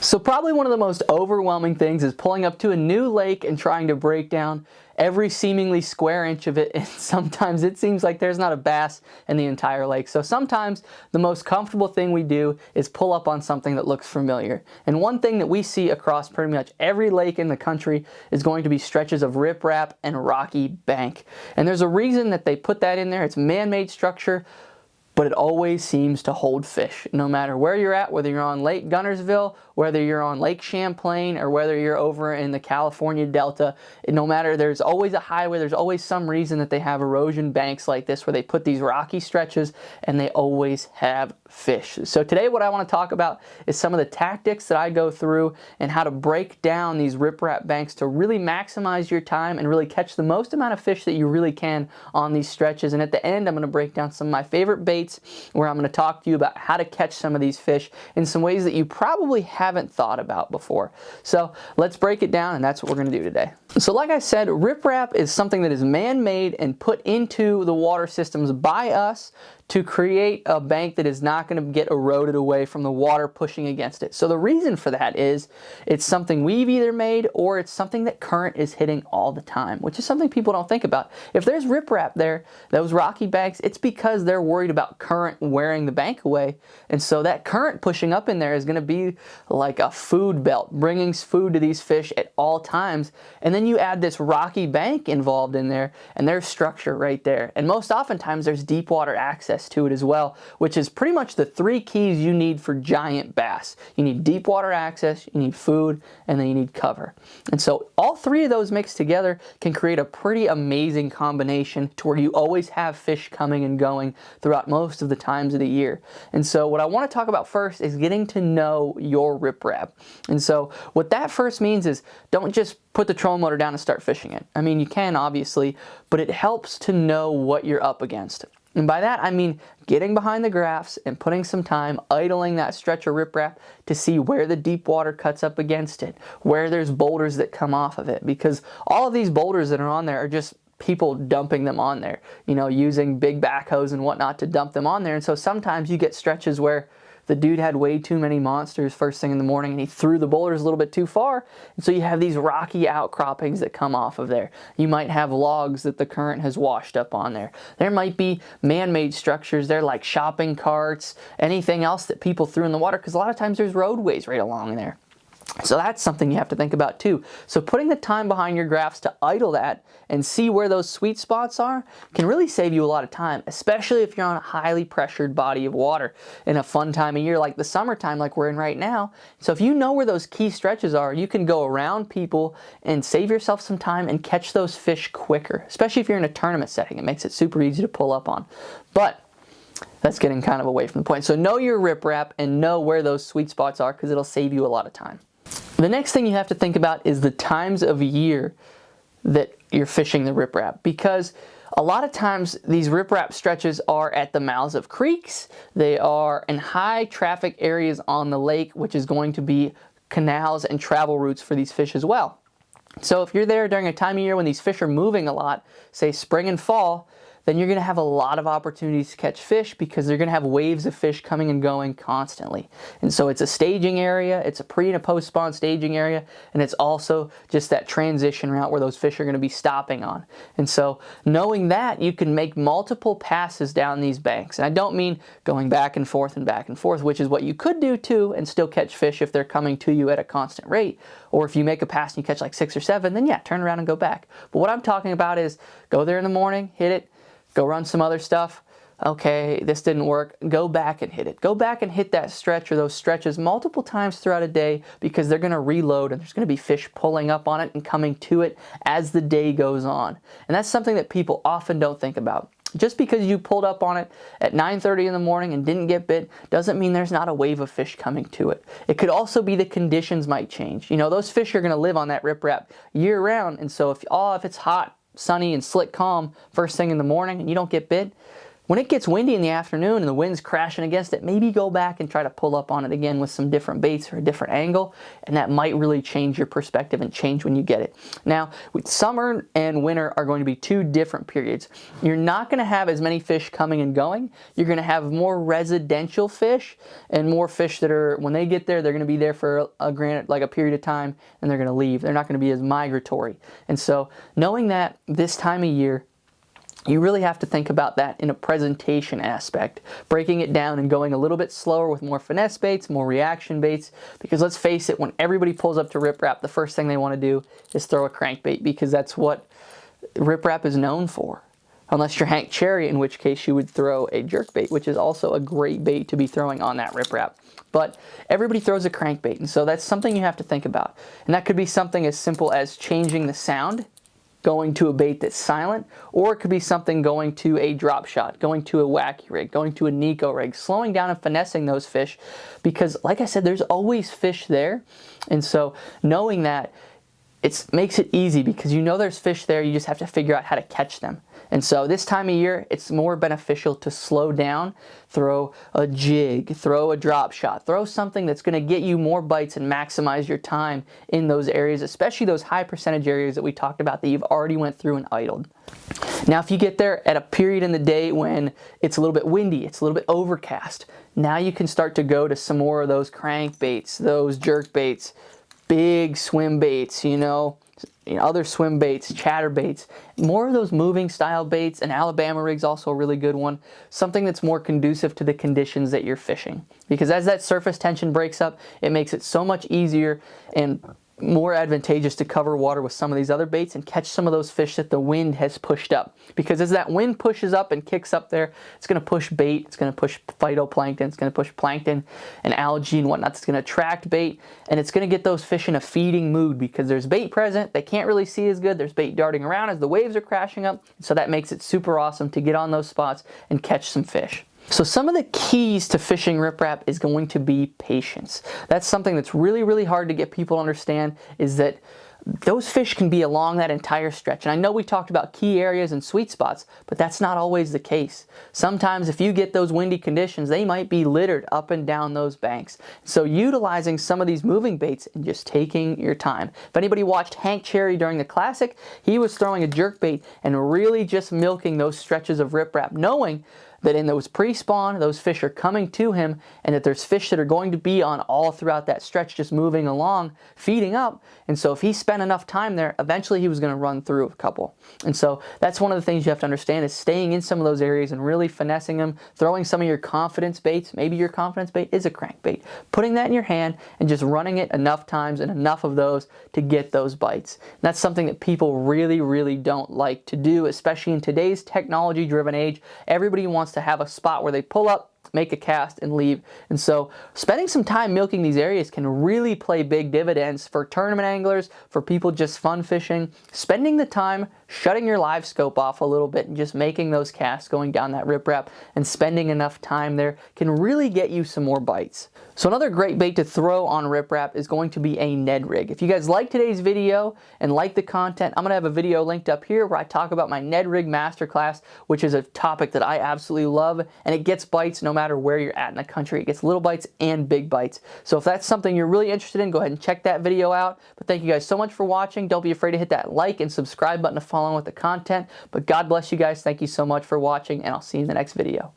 So probably one of the most overwhelming things is pulling up to a new lake and trying to break down every seemingly square inch of it, and sometimes it seems like there's not a bass in the entire lake. So sometimes the most comfortable thing we do is pull up on something that looks familiar. And one thing that we see across pretty much every lake in the country is going to be stretches of riprap and rocky bank. And there's a reason that they put that in there. It's man-made structure, but it always seems to hold fish. No matter where you're at, whether you're on Lake Guntersville, whether you're on Lake Champlain, or whether you're over in the California Delta, no matter, there's always a highway, there's always some reason that they have erosion banks like this where they put these rocky stretches and they always have fish. So today what I want to talk about is some of the tactics that I go through and how to break down these riprap banks to really maximize your time and really catch the most amount of fish that you really can on these stretches. And at the end, I'm going to break down some of my favorite baits where I'm going to talk to you about how to catch some of these fish in some ways that you probably haven't thought about before. So let's break it down, and that's what we're going to do today. So like I said, riprap is something that is man-made and put into the water systems by us to create a bank that is not going to get eroded away from the water pushing against it. So the reason for that is it's something we've either made or it's something that current is hitting all the time, which is something people don't think about. If there's riprap there, those rocky banks, it's because they're worried about current wearing the bank away. And so that current pushing up in there is going to be like a food belt, bringing food to these fish at all times. And then you add this rocky bank involved in there, and there's structure right there. And most oftentimes there's deep water access to it as well, which is pretty much the three keys you need for giant bass. You need deep water access, you need food, and then you need cover. And so all three of those mixed together can create a pretty amazing combination to where you always have fish coming and going throughout most of the times of the year. And so what I want to talk about first is getting to know your riprap. And so what that first means is don't just put the trolling motor down and start fishing it. I mean, you can obviously, but it helps to know what you're up against. And by that, I mean getting behind the graphs and putting some time idling that stretch of riprap to see where the deep water cuts up against it, where there's boulders that come off of it, because all of these boulders that are on there are just people dumping them on there, you know, using big backhoes and whatnot to dump them on there. And so sometimes you get stretches where the dude had way too many monsters first thing in the morning and he threw the boulders a little bit too far. And so you have these rocky outcroppings that come off of there. You might have logs that the current has washed up on there. There might be man-made structures there like shopping carts, anything else that people threw in the water, because a lot of times there's roadways right along there. So that's something you have to think about too. So putting the time behind your graphs to idle that and see where those sweet spots are can really save you a lot of time, especially if you're on a highly pressured body of water in a fun time of year like the summertime like we're in right now. So if you know where those key stretches are, you can go around people and save yourself some time and catch those fish quicker, especially if you're in a tournament setting. It makes it super easy to pull up on. But that's getting kind of away from the point. So know your riprap and know where those sweet spots are, because it'll save you a lot of time. The next thing you have to think about is the times of year that you're fishing the riprap, because a lot of times these riprap stretches are at the mouths of creeks. They are in high traffic areas on the lake, which is going to be canals and travel routes for these fish as well. So if you're there during a time of year when these fish are moving a lot, say spring and fall, then you're going to have a lot of opportunities to catch fish, because they're going to have waves of fish coming and going constantly. And so it's a staging area, it's a pre and a post spawn staging area, and it's also just that transition route where those fish are going to be stopping on. And so knowing that, you can make multiple passes down these banks. And I don't mean going back and forth, which is what you could do too and still catch fish if they're coming to you at a constant rate. Or if you make a pass and you catch like 6 or 7, then yeah, turn around and go back. But what I'm talking about is go there in the morning, hit it, go run some other stuff. Okay, this didn't work. Go back and hit it. Go back and hit that stretch or those stretches multiple times throughout a day, because they're going to reload and there's going to be fish pulling up on it and coming to it as the day goes on. And that's something that people often don't think about. Just because you pulled up on it at 9:30 in the morning and didn't get bit doesn't mean there's not a wave of fish coming to it. It could also be the conditions might change. You know, those fish are going to live on that riprap year round, and so if it's hot, sunny and slick calm first thing in the morning and you don't get bit, When it gets windy in the afternoon and the wind's crashing against it, maybe go back and try to pull up on it again with some different baits or a different angle, and that might really change your perspective and change when you get it. Now, summer and winter are going to be two different periods. You're not going to have as many fish coming and going. You're going to have more residential fish and more fish that are, when they get there, they're going to be there for a period of time, and they're going to leave. They're not going to be as migratory. And so knowing that this time of year, you really have to think about that in a presentation aspect, breaking it down and going a little bit slower with more finesse baits, more reaction baits, because let's face it, when everybody pulls up to Riprap, the first thing they want to do is throw a crankbait, because that's what Riprap is known for. Unless you're Hank Cherry, in which case you would throw a jerkbait, which is also a great bait to be throwing on that Riprap. But everybody throws a crankbait, and so that's something you have to think about. And that could be something as simple as changing the sound, going to a bait that's silent, or it could be something going to a drop shot, going to a wacky rig, going to a Nico rig, slowing down and finessing those fish, because like I said, there's always fish there. And so knowing that, it makes it easy, because you know there's fish there, you just have to figure out how to catch them. And so this time of year, it's more beneficial to slow down, throw a jig, throw a drop shot, throw something that's going to get you more bites and maximize your time in those areas, especially those high percentage areas that we talked about that you've already went through and idled. Now, if you get there at a period in the day when it's a little bit windy, it's a little bit overcast, now you can start to go to some more of those crankbaits, those jerk baits, big swim baits, other swim baits, chatter baits, more of those moving style baits. And Alabama rig's also a really good one, something that's more conducive to the conditions that you're fishing, because as that surface tension breaks up, it makes it so much easier and more advantageous to cover water with some of these other baits and catch some of those fish that the wind has pushed up. Because as that wind pushes up and kicks up there, it's going to push bait, it's going to push phytoplankton, it's going to push plankton and algae and whatnot. It's going to attract bait, and it's going to get those fish in a feeding mood, because there's bait present, they can't really see as good, there's bait darting around as the waves are crashing up, so that makes it super awesome to get on those spots and catch some fish. So some of the keys to fishing Riprap is going to be patience. That's something that's really, really hard to get people to understand, is that those fish can be along that entire stretch. And I know we talked about key areas and sweet spots, but that's not always the case. Sometimes if you get those windy conditions, they might be littered up and down those banks. So utilizing some of these moving baits and just taking your time. If anybody watched Hank Cherry during the Classic, he was throwing a jerkbait and really just milking those stretches of Riprap, knowing that in those pre-spawn, those fish are coming to him, and that there's fish that are going to be on all throughout that stretch, just moving along, feeding up. And so if he spent enough time there, eventually he was going to run through a couple. And so that's one of the things you have to understand, is staying in some of those areas and really finessing them, throwing some of your confidence baits. Maybe your confidence bait is a crankbait. Putting that in your hand and just running it enough times and enough of those to get those bites. And that's something that people really, really don't like to do, especially in today's technology-driven age. Everybody wants to have a spot where they pull up, make a cast, and leave. And so spending some time milking these areas can really play big dividends for tournament anglers, for people just fun fishing. Spending the time shutting your live scope off a little bit and just making those casts going down that Riprap and spending enough time there can really get you some more bites. So another great bait to throw on Riprap is going to be a Ned rig. If you guys like today's video and like the content, I'm going to have a video linked up here where I talk about my Ned rig masterclass, which is a topic that I absolutely love, and it gets bites no matter where you're at in the country. It gets little bites and big bites. So if that's something you're really interested in, go ahead and check that video out. But thank you guys so much for watching. Don't be afraid to hit that like and subscribe button to follow on with the content. But God bless you guys. Thank you so much for watching, and I'll see you in the next video.